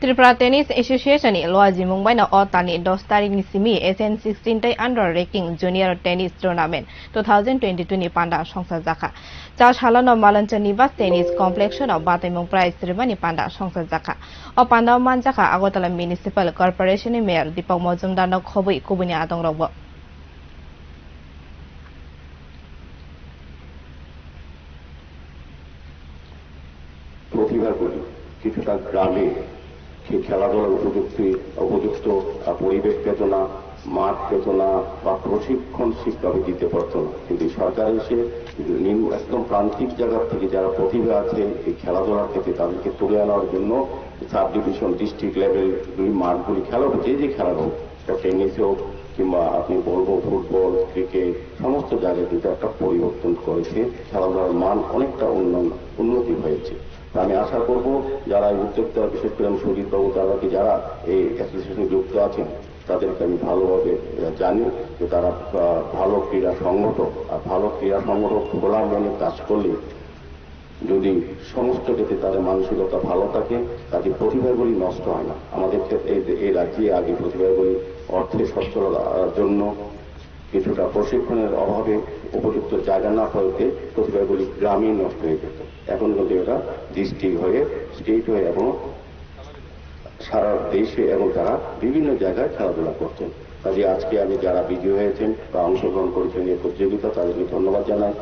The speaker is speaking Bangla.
Tripura Tenis Association ni luajimung bai na otani 10 tarik ni simi SN16 tai under ranking junior tennis tournament 2022 ni panda sangchajakha. Chasalo no malancha nibash tennis complex no bataimung prize rimani panda sangchajakha. O panda manjakha Agartala municipal corporation ni mayor Dipal Majumder no khobui kubuni adongrok. প্রতিভাগুলি কিছুটা গ্রামে খেলাধুলার উপযুক্ত পরিবেশ পেত না, মাঠ পেত না বা প্রশিক্ষণ ঠিকভাবে দিতে পারত না। কিন্তু সরকার এসে একদম প্রান্তিক জায়গা থেকে যারা প্রতিভা আছে এই খেলাধুলার ক্ষেত্রে তাদেরকে তুলে আনার জন্য সাব ডিভিশন ডিস্ট্রিক্ট লেভেল মাঠগুলি খেলা হোক, যে খেলা হোক, টেনিস হোক কিংবা আপনি বলবো ফুটবল, ক্রিকেট, সমস্ত জায়গায় কিন্তু একটা পরিবর্তন করেছে। খেলাধুলার মান অনেকটা উন্নতি হয়েছে। আমি আশা করব যারা এই উদ্যোক্তা, বিশেষ করে আমি সুজিত বাবু তাদেরকে যারা এই অ্যাসোসিয়েশনে যুক্ত আছেন তাদেরকে আমি ভালোভাবে জানি যে তারা ভালো ক্রীড়া সংগঠক, আর ভালো ক্রীড়া সংগঠক খোলা মনে কাজ করলে যদি সমস্ত ক্ষেত্রে তাদের মানসিকতা ভালো থাকে, তাদের প্রতিভাগুলি নষ্ট হয় না। আমাদের ক্ষেত্রে এই রাজ্যে আগে প্রতিভাগুলি অর্থে সচ্ছলতার জন্য কিছুটা প্রশিক্ষণের অভাবে উপযুক্ত জায়গা না হতে প্রতিভাগুলি গ্রামীণ নষ্ট হয়ে যেত। এখন কিন্তু এটা ডিস্ট্রিক্ট হয়ে স্টেট হয়ে এবং সারা দেশে এবং তারা বিভিন্ন জায়গায় খেলাধুলা করছেন। কাজে আজকে আমি যারা বিজয়ী হয়েছেন বা অংশগ্রহণ করেছেন এই প্রতিযোগিতা তাদেরকে ধন্যবাদ জানাই।